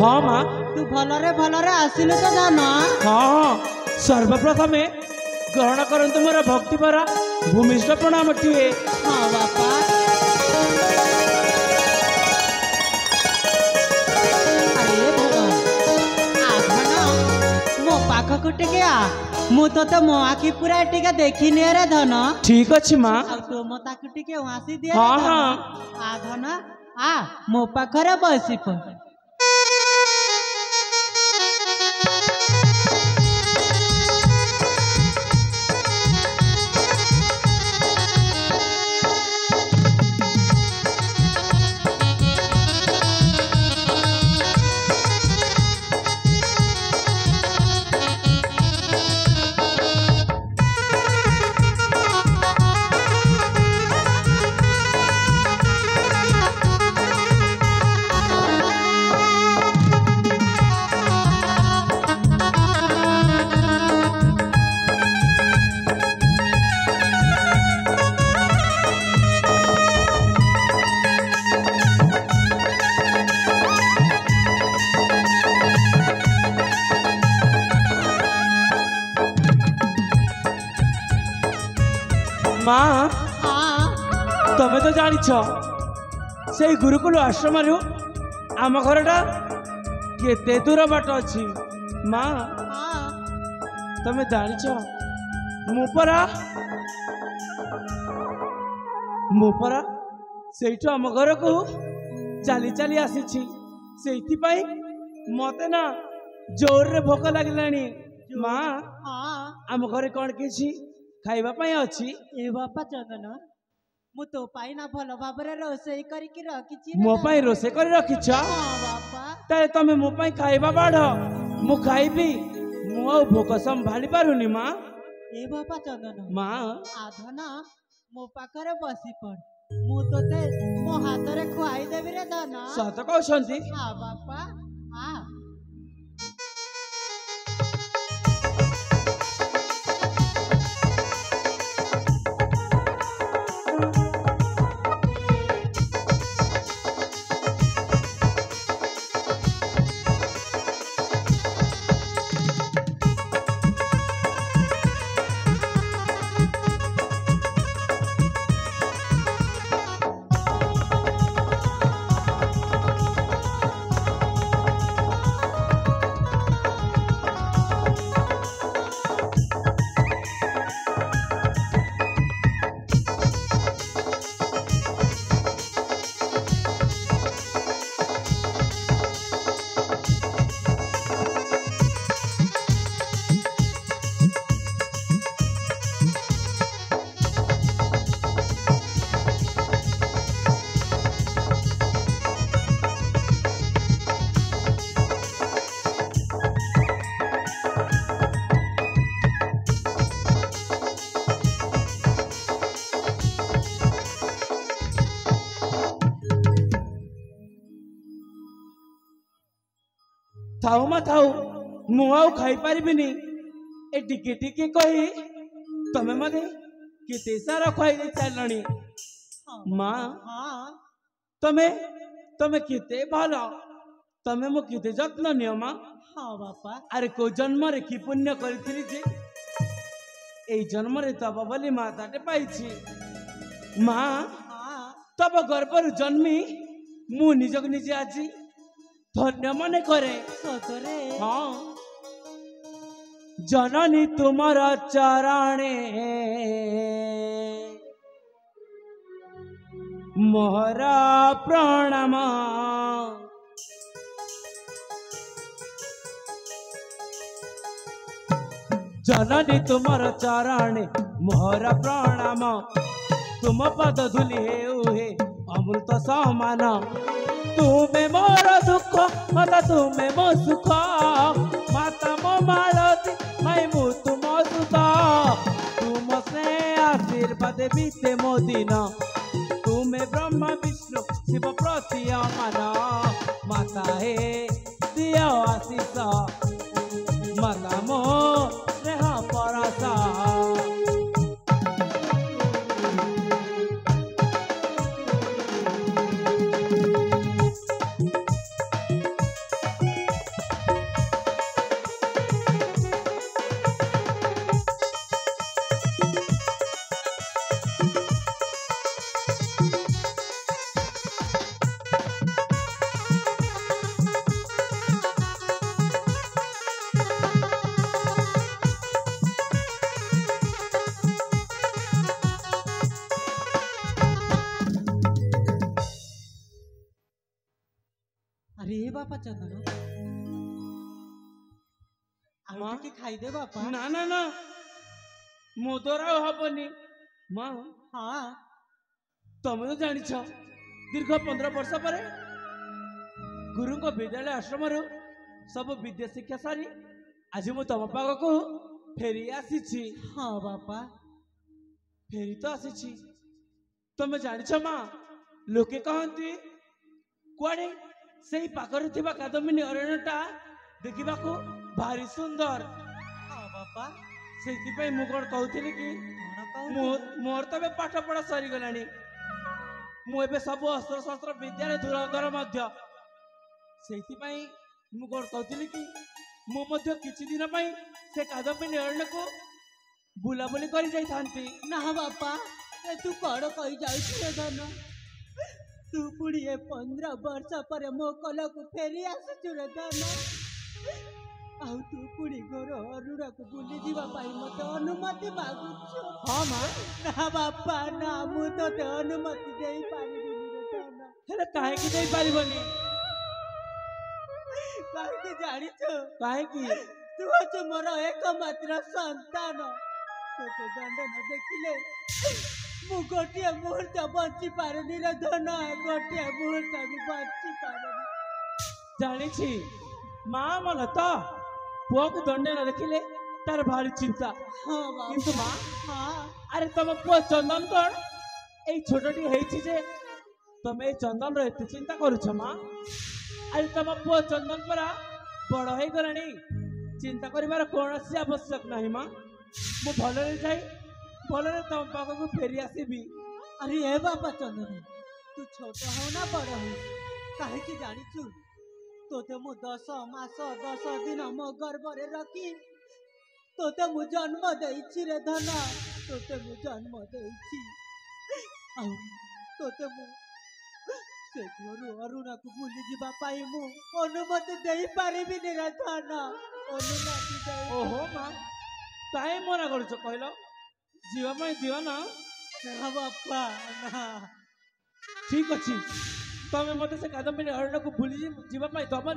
हाँ माँ तू भलरे भलरे आसिलु तो धन। हाँ सर्वप्रथमे ग्रहण करंतु मोर भक्ति परा भूमिष्ठ प्रणाम टिए। हाँ बापा अरे भगवान आ धन मो पाखक टिके आ मु तो मो आखि पूरा टिके देखिनी रे धन। ठीक अछि माँ आ तो मो ताकु टिके वासी दे हाँ हाँ आ धन आ मो पाखरे बसी पड़। माँ हाँ तमे तो जानिछ से गुरुकुल आश्रम आम घरटा केते दूर बाट अछि माँ हाँ तमे जानिछ मु परा सेठु आम घर को चली चली आसी मते ना जोर रे भोक लगलानी माँ हाँ आम घरे कौन किछि खाइबा पाई अछि। ए बापा चंदन मु तो पाई ना भल भाबरे रोसई करिकि रखिछि मो पाई रोसे कर रखिछ हाँ बापा ताले तमे मो पाई खाइबा बाढ़ मु खाइबी मु आ भोक संभाली पारुनी माँ। ए बापा चंदन माँ आधन मो पाखरे बसी पड़ मु तोते मो हाथ रे खुआई देबी रे धन। सत कहछंती हाँ बापा हाँ थाऊ मा थाऊ मु आउ खाई पारिबिनी ए टिके टिके कही तमे मते केते सारा खाई दे चलणी माँ हाँ तमे तमे केते भालो तमे मो केते जत्न नियो माँ। हाँ बापा अरे को जन्म रे की पुण्य करथिली जे ए जन्म रे तब बोली माताटे पाइछि माँ हाँ तब गर्भर जन्मी मु निजक निजे आजी धन्य मन करे सतरे हाँ जननी तुमर चरणे मोहरा प्रणाम जननी तुमर चरणे मोहरा प्रणाम तुम पद धुली हे अमृत समान तुम्हें मोर दुख माता तुम्हें मो सुख माता मो मालती माई मु तुम सुख तुम से आशीर्वाद बीते मो दिन तुम ତୁମେ ବ୍ରହ୍ମା ବିଷ୍ଣୁ ଶିବ ପ୍ରତୀୟମାନ ମାତା ହେ ଦିଅ ଆଶିଷ ମାତା ମୋ ସ୍ନେହ ପରସ। अरे बापा चंदन माँ? आगे खाइदे बापा। ନା ନା ନା ମୋ ଦ୍ୱାରା ଆଉ ହବନି ମା। हाँ ତମେ ତ ଜାଣିଛ ଦୀର୍ଘ 15 ବର୍ଷ ପରେ ଗୁରୁଙ୍କ ବିଦ୍ୟାଳୟ ଆଶ୍ରମରୁ ସବୁ ବିଦ୍ୟା ଶିକ୍ଷା ସାରି ଆଜି ମୁଁ ତମ ପାଖକୁ ଫେରି ଆସିଛି। हाँ बापा। ଫେରି ତ ଆସିଛି। ତମେ ଜାଣିଛ ମା, ଲୋକେ କହନ୍ତି କୁଆଡେ ସେଇ ପାଖରେ ଥିବା କାଦମ୍ବିନୀ ଅରଣ୍ୟଟା ଦେଖିବାକୁ ଭାରି ସୁନ୍ଦର। हाँ बापा। ସେଇଥିପାଇଁ ମୁଁ କଣ କହୁଥିଲି କି कौन ମୋର ତ ଏବେ ପାଠ ପଢା ସରିଗଲାଣି। ମୁଁ ଏବେ ସବୁ ଅସ୍ତ୍ରଶସ୍ତ୍ର ବିଦ୍ୟାରେ ଧୁରନ୍ଧର ମଧ୍ୟ। ସେଇଥିପାଇଁ ମୁଁ କଣ କହୁଥିଲି କି ମୁଁ ମଧ୍ୟ କିଛି ଦିନ ପାଇଁ ସେ କାଦମ୍ବିନୀ ଅରଣ୍ୟକୁ ବୁଲାବୁଲି କରି ଯାଇଥାନ୍ତି। ना बापा ए तू कौन कही जाउछु रे धन। तू पुड़ी ए 15 वर्ष पर मो कल को फेरी आसुछु रे धन। आउ तू पुड़ी घर अरुणा को बुली जीवा पाई मते अनुमति मागुछु। हाँ माँ, ना बापा ना मु तो ते अनुमति देई पारिबिनी रे धन। ହେଲେ କାହିଁକି ଦେଇପାରିବନି? काहे जानिछु କାହିଁକି? तू अछु मोर एकमात्र संतान। तोते दंड न देखिले मु गोटिए मुहूर्त बंची पारुनी रे धन। गोटिए मुहूर्त भी बंची पारुनी। ଜାଣିଛି ମା ମନ ତ ପୁଅକୁ ଦଣ୍ଡ ନ ଦେଖିଲେ ତାର ଭାରି ଚିନ୍ତା। हाँ बाबा। କିନ୍ତୁ ମା, हाँ ଆରେ ତମ ପୁଅ ଚନ୍ଦନ କଣ ଏଇ ଛୋଟଟି ହେଇଛି ଯେ ତମେ ଏଇ ଚନ୍ଦନର ଏତେ ଚିନ୍ତା କରୁଛ ମା? ଆରେ ତମ ପୁଅ ଚନ୍ଦନ ପରା ବଡ ହେଇଗଲାଣି। ଚିନ୍ତା କରିବାର କୌଣସି ଆବଶ୍ୟକ ନାହିଁ ମା। ମୁଁ ଭଲରେ ଯାଇ ଭଲରେ ତମ ପାଖକୁ ଫେରି ଆସିବି। अरे ए बाबा चंदन तू छोट हो ना बड़ हो काहे की जानिछु तोते मु 10 मास 10 दिन मो गर्भ रे रखी तोते मु जन्म देइछि रे धन। तोते मु जन्म देइछि आउ तोते मु से घरु अरुणा को बुली जीवा पाई मु अनुमति देई पारिबि रे धन। अनुमति देई। ଓହୋ ମା, କାହିଁ ମନା କରୁଛ କହିଲ? ଯିବା ପାଇଁ ଦିଅ ନା। ना बापा ना। ଠିକ ଅଛି, ତମେ ମତେ ସେ କାଦମ୍ବିନୀ ଅରଣ୍ୟକୁ ବୁଲି ଯିବା ପାଇଁ ଦବ